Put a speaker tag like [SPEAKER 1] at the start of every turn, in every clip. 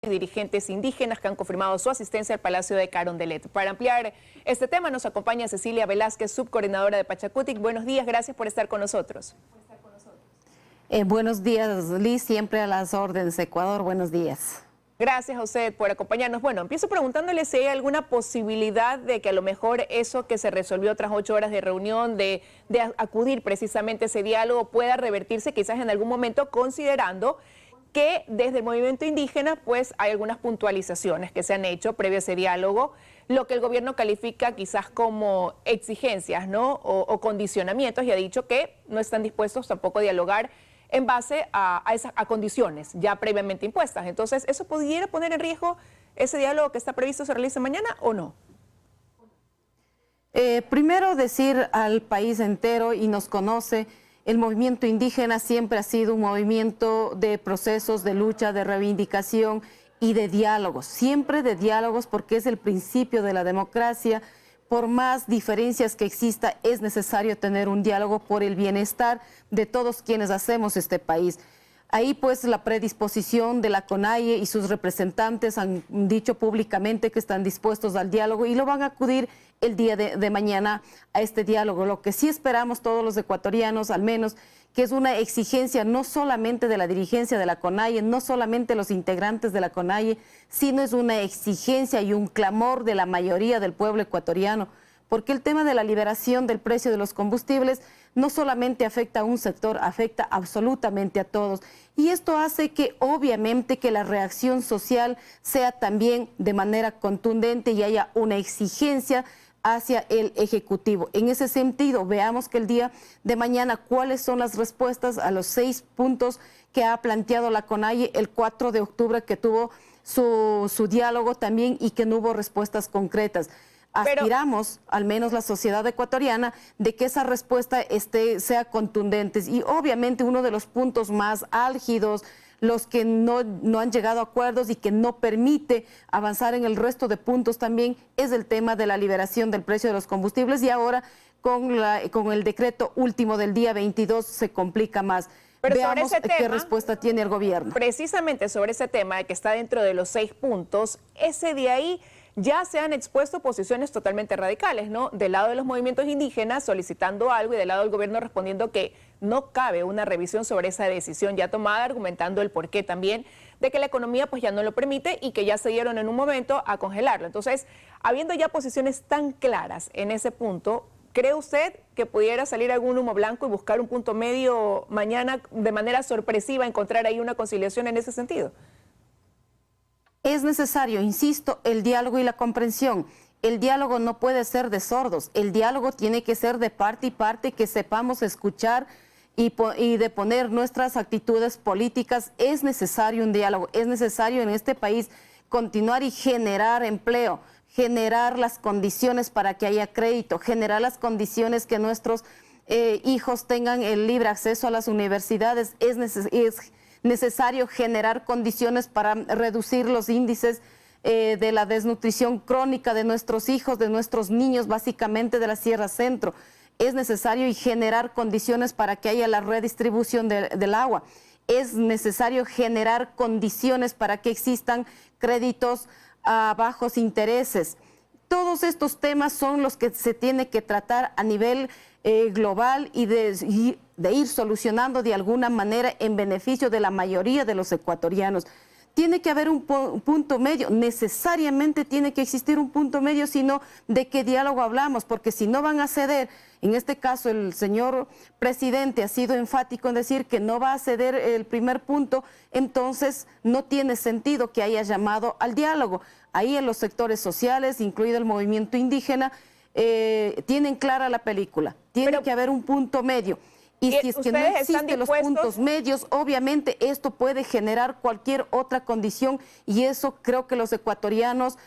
[SPEAKER 1] dirigentes indígenas que han confirmado su asistencia al Palacio de Carondelet. Para ampliar este tema nos acompaña Cecilia Velázquez, subcoordinadora de Pachacutic. Buenos días, gracias por estar con nosotros.
[SPEAKER 2] Buenos días, Liz, siempre a las órdenes, Ecuador, buenos días.
[SPEAKER 1] Gracias a usted por acompañarnos. Bueno, empiezo preguntándole si hay alguna posibilidad de que a lo mejor eso que se resolvió tras 8 horas de reunión, de acudir precisamente a ese diálogo, pueda revertirse quizás en algún momento, considerando que desde el movimiento indígena pues hay algunas puntualizaciones que se han hecho previo a ese diálogo, lo que el gobierno califica quizás como exigencias, ¿no? o condicionamientos, y ha dicho que no están dispuestos tampoco a dialogar en base a condiciones ya previamente impuestas. Entonces, ¿eso pudiera poner en riesgo ese diálogo que está previsto se realice mañana o no?
[SPEAKER 2] Primero decir al país entero, y nos conoce, el movimiento indígena siempre ha sido un movimiento de procesos, de lucha, de reivindicación y de diálogos, siempre de diálogos, porque es el principio de la democracia. Por más diferencias que exista, es necesario tener un diálogo por el bienestar de todos quienes hacemos este país. Ahí pues la predisposición de la CONAIE y sus representantes han dicho públicamente que están dispuestos al diálogo y lo van a acudir el día de mañana a este diálogo. Lo que sí esperamos todos los ecuatorianos, al menos, que es una exigencia no solamente de la dirigencia de la CONAIE, no solamente los integrantes de la CONAIE, sino es una exigencia y un clamor de la mayoría del pueblo ecuatoriano, porque el tema de la liberación del precio de los combustibles no solamente afecta a un sector, afecta absolutamente a todos. Y esto hace que obviamente que la reacción social sea también de manera contundente y haya una exigencia hacia el Ejecutivo. En ese sentido, veamos que el día de mañana cuáles son las respuestas a los 6 puntos que ha planteado la CONAIE el 4 de octubre que tuvo su diálogo también y que no hubo respuestas concretas. Aspiramos, al menos la sociedad ecuatoriana, de que esa respuesta sea contundente. Y obviamente uno de los puntos más álgidos, los que no han llegado a acuerdos y que no permite avanzar en el resto de puntos también, es el tema de la liberación del precio de los combustibles, y ahora con el decreto último del día 22 se complica más.
[SPEAKER 1] Pero
[SPEAKER 2] veamos
[SPEAKER 1] sobre ese tema,
[SPEAKER 2] qué respuesta tiene el gobierno.
[SPEAKER 1] Precisamente sobre ese tema que está dentro de los 6 puntos, ese de ahí ya se han expuesto posiciones totalmente radicales, ¿no? Del lado de los movimientos indígenas solicitando algo y del lado del gobierno respondiendo que no cabe una revisión sobre esa decisión ya tomada, argumentando el porqué también de que la economía pues ya no lo permite y que ya se dieron en un momento a congelarlo. Entonces, habiendo ya posiciones tan claras en ese punto, ¿cree usted que pudiera salir algún humo blanco y buscar un punto medio mañana de manera sorpresiva, encontrar ahí una conciliación en ese sentido?
[SPEAKER 2] Es necesario, insisto, el diálogo y la comprensión. El diálogo no puede ser de sordos, el diálogo tiene que ser de parte y parte, que sepamos escuchar y de poner nuestras actitudes políticas. Es necesario un diálogo, es necesario en este país continuar y generar empleo, generar las condiciones para que haya crédito, generar las condiciones que nuestros hijos tengan el libre acceso a las universidades. Es necesario generar condiciones para reducir los índices de la desnutrición crónica de nuestros hijos, de nuestros niños, básicamente de la Sierra Centro. Es necesario generar condiciones para que haya la redistribución del agua. Es necesario generar condiciones para que existan créditos a bajos intereses. Todos estos temas son los que se tiene que tratar a nivel global y de ir solucionando de alguna manera en beneficio de la mayoría de los ecuatorianos. Tiene que haber un punto medio, necesariamente tiene que existir un punto medio, sino de qué diálogo hablamos, porque si no van a ceder, en este caso el señor presidente ha sido enfático en decir que no va a ceder el primer punto, entonces no tiene sentido que haya llamado al diálogo. Ahí en los sectores sociales, incluido el movimiento indígena, tienen clara la película, tiene que haber un punto medio. Y si es que no existen los puntos medios, obviamente esto puede generar cualquier otra condición, y eso creo que los ecuatorianos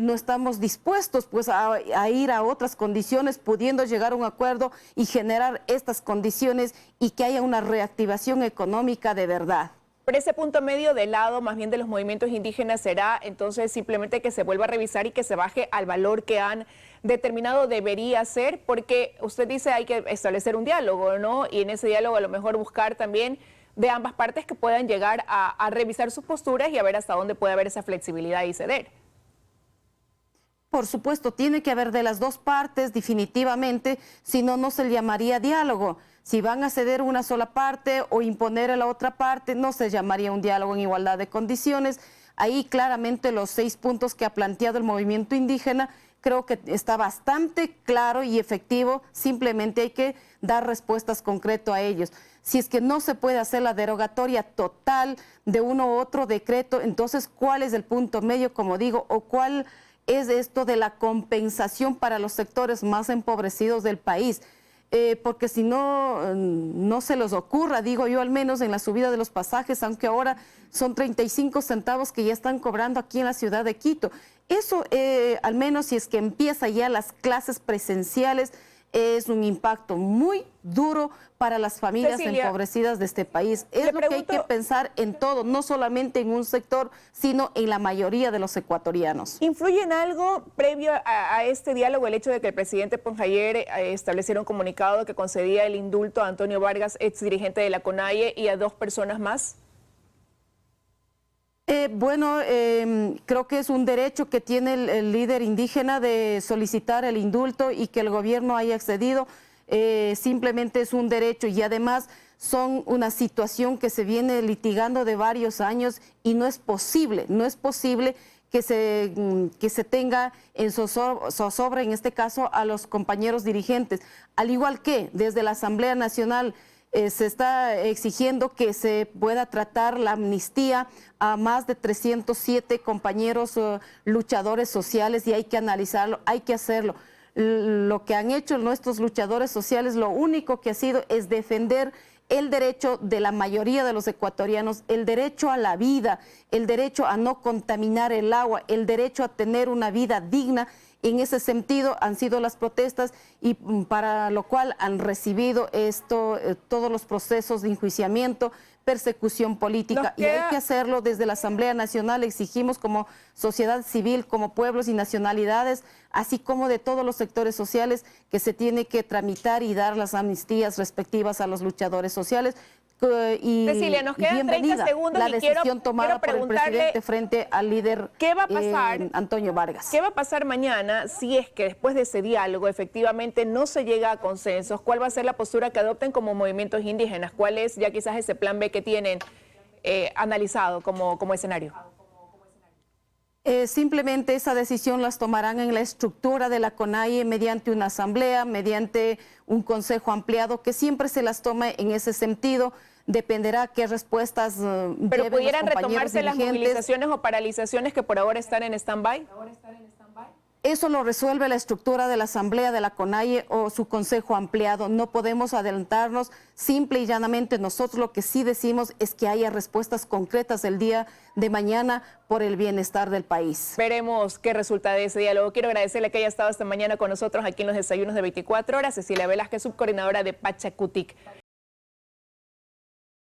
[SPEAKER 2] no estamos dispuestos pues a ir a otras condiciones, pudiendo llegar a un acuerdo y generar estas condiciones y que haya una reactivación económica de verdad.
[SPEAKER 1] Pero ese punto medio del lado más bien de los movimientos indígenas será entonces simplemente que se vuelva a revisar y que se baje al valor que han determinado debería ser, porque usted dice hay que establecer un diálogo, ¿no? Y en ese diálogo a lo mejor buscar también de ambas partes que puedan llegar a revisar sus posturas y a ver hasta dónde puede haber esa flexibilidad y ceder.
[SPEAKER 2] Por supuesto, tiene que haber de las dos partes definitivamente, si no, no se le llamaría diálogo. Si van a ceder una sola parte o imponer a la otra parte, no se llamaría un diálogo en igualdad de condiciones. Ahí claramente los 6 puntos que ha planteado el movimiento indígena creo que está bastante claro y efectivo, simplemente hay que dar respuestas concretas a ellos. Si es que no se puede hacer la derogatoria total de uno u otro decreto, entonces ¿cuál es el punto medio, como digo, o cuál es esto de la compensación para los sectores más empobrecidos del país? Porque si no, no se les ocurra, digo yo, al menos en la subida de los pasajes, aunque ahora son 35 centavos que ya están cobrando aquí en la ciudad de Quito. Eso, al menos si es que empieza ya las clases presenciales, es un impacto muy duro para las familias
[SPEAKER 1] Cecilia,
[SPEAKER 2] empobrecidas de este país. Es lo que hay que pensar en todo, no solamente en un sector, sino en la mayoría de los ecuatorianos.
[SPEAKER 1] ¿Influye en algo previo a este diálogo el hecho de que el presidente ayer estableciera un comunicado que concedía el indulto a Antonio Vargas, ex dirigente de la CONAIE, y a 2 personas más?
[SPEAKER 2] Creo que es un derecho que tiene el líder indígena de solicitar el indulto y que el gobierno haya accedido. Simplemente es un derecho y además son una situación que se viene litigando de varios años y no es posible que se tenga en zozobra, en este caso, a los compañeros dirigentes. Al igual que desde la Asamblea Nacional se está exigiendo que se pueda tratar la amnistía a más de 307 compañeros luchadores sociales y hay que analizarlo, hay que hacerlo. Lo que han hecho nuestros luchadores sociales, lo único que ha sido es defender el derecho de la mayoría de los ecuatorianos, el derecho a la vida, el derecho a no contaminar el agua, el derecho a tener una vida digna. En ese sentido han sido las protestas y para lo cual han recibido todos los procesos de enjuiciamiento, persecución política, y hay que hacerlo desde la Asamblea Nacional. Exigimos como sociedad civil, como pueblos y nacionalidades, así como de todos los sectores sociales, que se tiene que tramitar y dar las amnistías respectivas a los luchadores sociales.
[SPEAKER 1] Cecilia, nos quedan 30 segundos
[SPEAKER 2] la
[SPEAKER 1] y
[SPEAKER 2] decisión tomada por el presidente frente al líder
[SPEAKER 1] ¿qué va a pasar,
[SPEAKER 2] Antonio Vargas.
[SPEAKER 1] ¿Qué va a pasar mañana si es que después de ese diálogo efectivamente no se llega a consensos? ¿Cuál va a ser la postura que adopten como movimientos indígenas? ¿Cuál es ya quizás ese plan B que tienen analizado como escenario?
[SPEAKER 2] Simplemente esa decisión las tomarán en la estructura de la CONAIE mediante una asamblea, mediante un consejo ampliado, que siempre se las toma en ese sentido. Dependerá qué respuestas
[SPEAKER 1] ¿Pero pudieran retomarse las movilizaciones o paralizaciones que por ahora están en stand-by?
[SPEAKER 2] Eso lo resuelve la estructura de la asamblea de la CONAIE o su consejo ampliado. No podemos adelantarnos. Simple y llanamente nosotros lo que sí decimos es que haya respuestas concretas el día de mañana por el bienestar del país.
[SPEAKER 1] Veremos qué resulta de ese diálogo. Quiero agradecerle que haya estado esta mañana con nosotros aquí en los desayunos de 24 horas. Cecilia Velázquez, subcoordinadora de Pachacutic.